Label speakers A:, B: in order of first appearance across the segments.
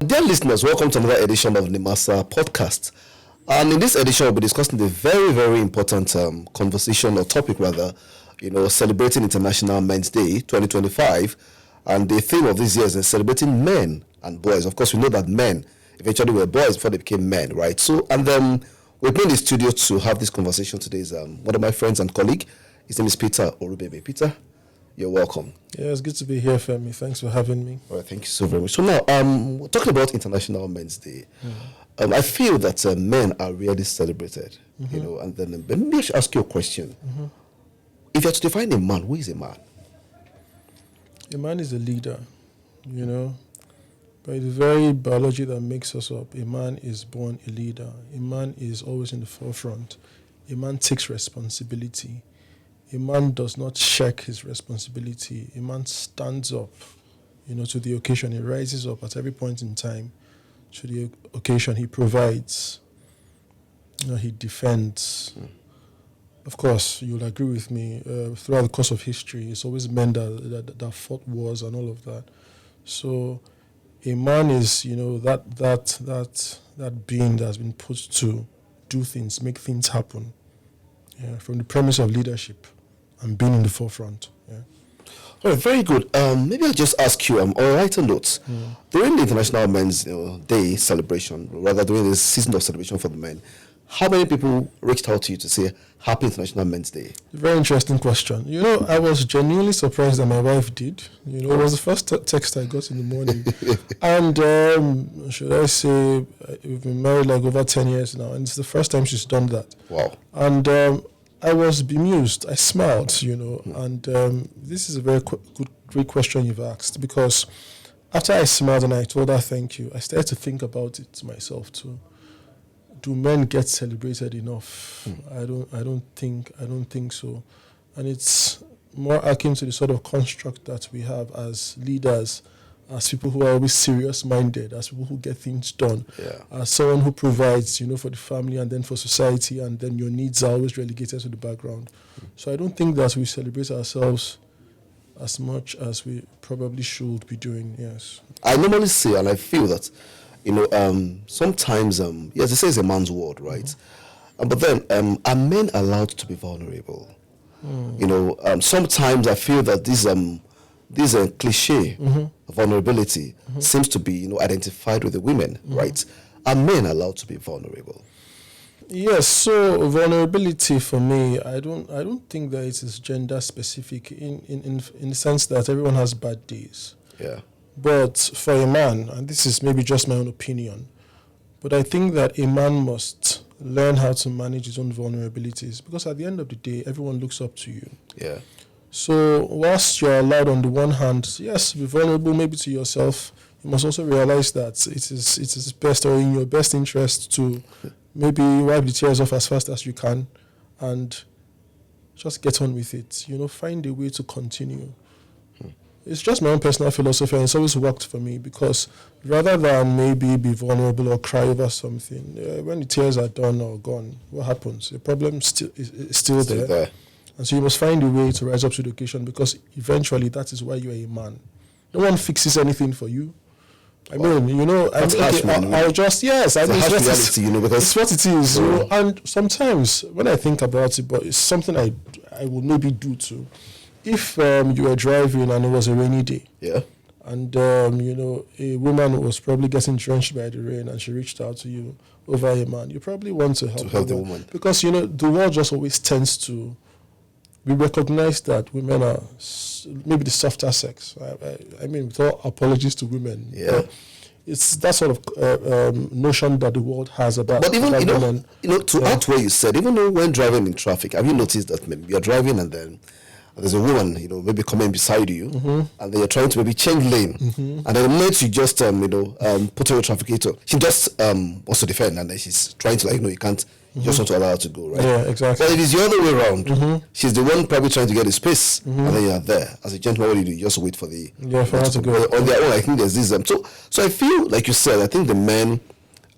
A: Dear listeners, welcome to another edition of Nimasa podcast. And in this edition, we'll be discussing the very, very important conversation or topic rather, celebrating International Men's Day 2025. And the theme of this year is celebrating men and boys. Of course, we know that men eventually were boys before they became men, right? So, and then we've been in the studio to have this conversation today is one of my friends and colleague. His name is Peter Orubebe. Peter, you're welcome.
B: Yeah, it's good to be here, Femi. Thanks for having me.
A: All right, thank you so very much. So now, we're talking about International Men's Day. Mm-hmm. I feel that men are really celebrated, and then maybe I should ask you a question. Mm-hmm. If you have to define a man, who is a man?
B: A man is a leader, By the very biology that makes us up, a man is born a leader. A man is always in the forefront. A man takes responsibility. A man does not shirk his responsibility. A man stands up, to the occasion. He rises up at every point in time to the occasion. He provides. He defends. Of course, you'll agree with me. Throughout the course of history, it's always men that fought wars and all of that. So, a man is, that being that has been put to do things, make things happen. Yeah, from the premise of leadership and being in the forefront. Yeah.
A: All right, very good. Maybe I'll just ask you, or write a note. During the International Men's Day celebration, rather during the season of celebration for the men, how many people reached out to you to say Happy International Men's Day?
B: Very interesting question. I was genuinely surprised that my wife did. It was the first text I got in the morning. And should I say, we've been married like over 10 years now, and it's the first time she's done that.
A: Wow.
B: And I was bemused. I smiled, and this is a very great question you've asked, because after I smiled and I told her thank you, I started to think about it myself too. Do men get celebrated enough? I don't think so. And it's more akin to the sort of construct that we have as leaders, as people who are always serious-minded, as people who get things done, as someone who provides, for the family and then for society, and then your needs are always relegated to the background. So I don't think that we celebrate ourselves as much as we probably should be doing, yes.
A: I normally say, and I feel that, sometimes, yes, they say it's a man's world, right? But then, are men allowed to be vulnerable? Sometimes I feel that this cliche of vulnerability seems to be, identified with the women, right? Are men allowed to be vulnerable?
B: Yes. So vulnerability for me, I don't think that it is gender specific in the sense that everyone has bad days.
A: Yeah.
B: But for a man, and this is maybe just my own opinion, but I think that a man must learn how to manage his own vulnerabilities, because at the end of the day, everyone looks up to you.
A: Yeah.
B: So whilst you're allowed on the one hand, yes, be vulnerable maybe to yourself, you must also realize that it is best or in your best interest to maybe wipe the tears off as fast as you can and just get on with it. Find a way to continue. It's just my own personal philosophy, and it's always worked for me, because rather than maybe be vulnerable or cry over something, when the tears are done or gone, what happens? The problem is still there. And so you must find a way to rise up to the occasion, because eventually that is why you are a man. No one fixes anything for you. I'll just, yes, I mean, it's what it is. And sometimes when I think about it, but it's something I would maybe do too. If you were driving and it was a rainy day, and a woman was probably getting drenched by the rain, and she reached out to you over a man, you probably want to help the woman, because the world just always tends to. We recognize that women are maybe the softer sex. I mean, with all apologies to women, it's that sort of notion that the world has about.
A: But even
B: women.
A: To add to what you said, even though when driving in traffic, have you noticed that maybe you're driving and then there's a woman, maybe coming beside you, and then you're trying to maybe change lane, and then the minute you just, put on your trafficator, she just wants to defend, and then she's trying to, you can't, you just want to allow her to go, right?
B: Yeah, exactly.
A: But it is the other way around. She's the one probably trying to get the space, and then you're there. As a gentleman, what do you do? You just wait for the...
B: Yeah, for her to go.
A: On their own, I think there's this... So I feel, like you said, I think the men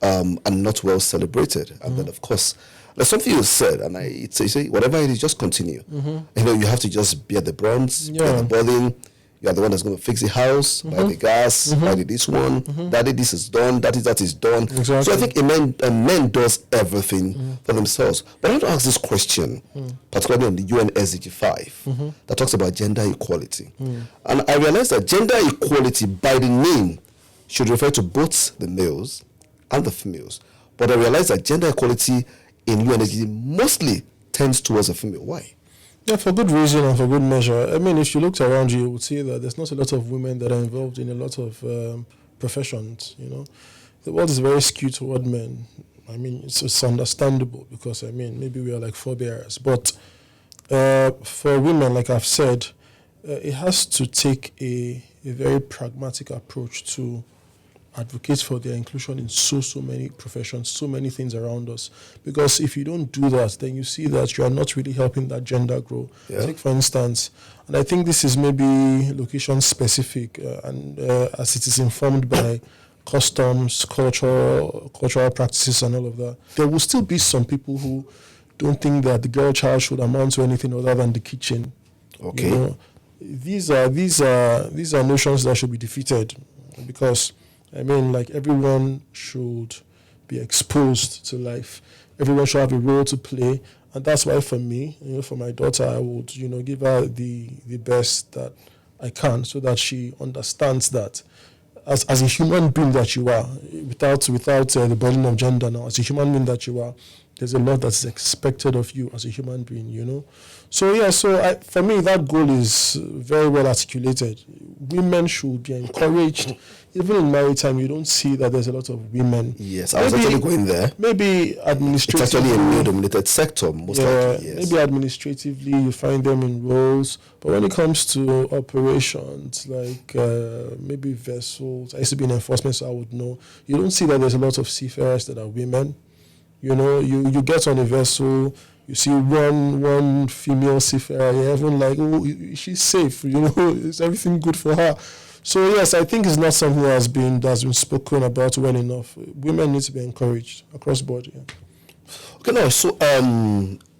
A: are not well celebrated, and then, of course... There's something you said, and you say whatever it is, just continue. You have to just bear the brunt, bear the burden. You are the one that's going to fix the house, buy the gas, buy this one. Daddy, this is done. Daddy, that is done.
B: Exactly.
A: So I think a man does everything for themselves. But I want to ask this question, particularly on the UN SDG 5, that talks about gender equality. And I realize that gender equality, by the name, should refer to both the males and the females. But I realize that gender equality in UN SDG mostly tends towards a female. Why?
B: Yeah, for good reason and for good measure. I mean, if you looked around you would see that there's not a lot of women that are involved in a lot of professions, you know. The world is very skewed toward men. I mean, it's understandable because, I mean, maybe we are like forebearers. But for women, like I've said, it has to take a very pragmatic approach to advocate for their inclusion in so many professions, so many things around us. Because if you don't do that, then you see that you are not really helping that gender grow.
A: Yeah.
B: Take, for instance, and I think this is maybe location specific, and as it is informed by customs, cultural practices and all of that, there will still be some people who don't think that the girl child should amount to anything other than the kitchen.
A: Okay.
B: You know, these are notions that should be defeated, because I mean, like, everyone should be exposed to life. Everyone should have a role to play. And that's why for me, you know, for my daughter, I would, you know, give her the best that I can so that she understands that as a human being that you are, without the burden of gender now, as a human being that you are, there's a lot that's expected of you as a human being, you know. So, yeah, for me, that goal is very well articulated. Women should be encouraged. Even in maritime, you don't see that there's a lot of women.
A: Yes, I was actually going there.
B: Maybe administratively.
A: It's actually a male-dominated sector, most likely, yes.
B: Maybe administratively you find them in roles. But when it comes to operations, like maybe vessels, I used to be in enforcement, so I would know. You don't see that there's a lot of seafarers that are women. You know, you get on a vessel, you see one female seafarer, you're even like, oh, she's safe, you know, is everything good for her? So yes, I think it's not something that's been spoken about well enough. Women need to be encouraged across board. Yeah.
A: Okay,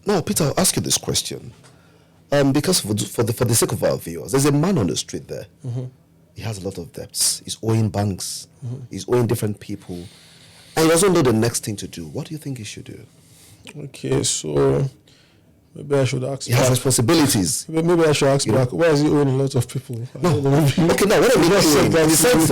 A: now Peter, I'll ask you this question, because for the sake of our viewers, there's a man on the street there. He has a lot of debts. He's owing banks. He's owing different people, and he doesn't know the next thing to do. What do you think he should do?
B: Okay, so maybe I should ask.
A: He has responsibilities.
B: Maybe I should ask back. Why is he owing a lot of people?
A: No. Okay, now what I mean is, in the sense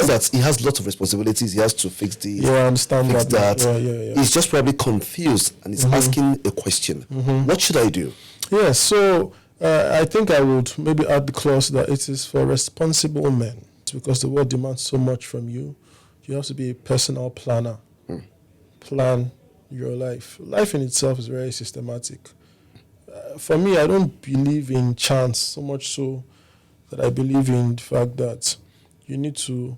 A: that he has lots of responsibilities. He has to fix this.
B: Yeah, I understand
A: fix
B: that.
A: that.
B: Yeah.
A: He's just probably confused and he's asking a question. What should I do?
B: Yeah, so I think I would maybe add the clause that it is for responsible men. It's because the world demands so much from you. You have to be a personal planner. Plan your life. Life in itself is very systematic. For me, I don't believe in chance so much so that I believe in the fact that you need to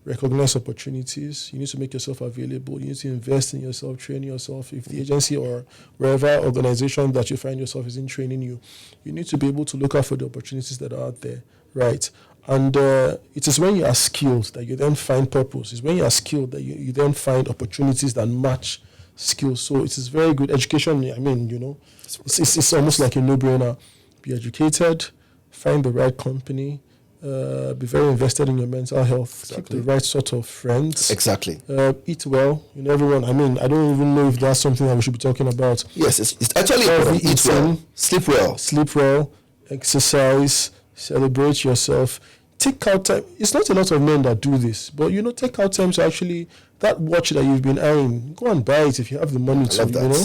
B: recognize opportunities. You need to make yourself available. You need to invest in yourself, train yourself. If the agency or wherever organization that you find yourself isn't training you, you need to be able to look out for the opportunities that are out there, right? And it is when you are skilled that you then find purpose. It's when you are skilled that you then find opportunities that match skills. So it is very good. Education, I mean, you know, it's almost like a no-brainer. Be educated, find the right company, be very invested in your mental health, keep the right sort of friends.
A: Exactly.
B: Eat well. You know, everyone, I mean, I don't even know if that's something that we should be talking about.
A: Yes, it's actually eat well, sleep well, exercise, celebrate yourself. Take out time. It's not a lot of men that do this, but, you know, take out time to actually, that watch that you've been eyeing, go and buy it if you have the money to, you know.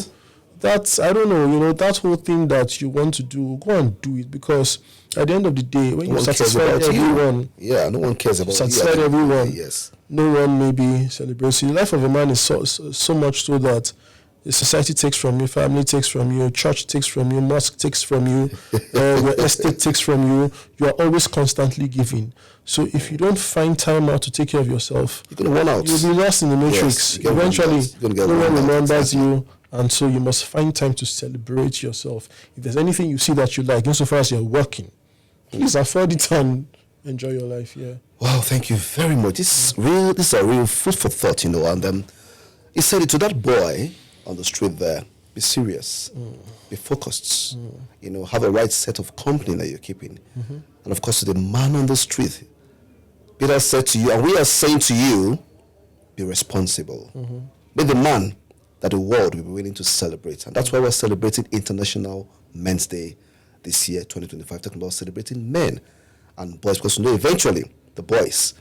A: That's, I don't know, you know, that whole thing that you want to do, go and do it, because at the end of the day, when you satisfy everyone, no one cares about
B: satisfy everyone,
A: yes,
B: no one maybe celebrates you. The life of a man is so much so that the society takes from you, family takes from you, church takes from you, mosque takes from you, your estate takes from you. You are always constantly giving. So if you don't find time out to take care of yourself,
A: you're going to run out.
B: You'll be lost in the matrix.
A: Yes,
B: eventually, no one remembers you. And so you must find time to celebrate yourself. If there's anything you see that you like, insofar as you're working, please afford it and enjoy your life. Yeah.
A: Wow, thank you very much. This is a real food for thought, you know. And he said it to that boy on the street there. be serious, be focused, have a right set of company that you're keeping. And of course, to the man on the street, Peter said to you, and we are saying to you, be responsible. Be the man that the world will be willing to celebrate. And that's why we're celebrating International Men's Day this year, 2025, talking about celebrating men and boys, because eventually the boys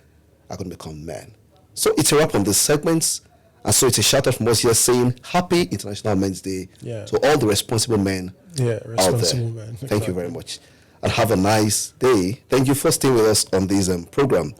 A: are going to become men. So it's a wrap on this segment. And so it's a shout out from us here saying Happy International Men's Day to all the responsible men out there.
B: Men.
A: Thank you very much. And have a nice day. Thank you for staying with us on this program.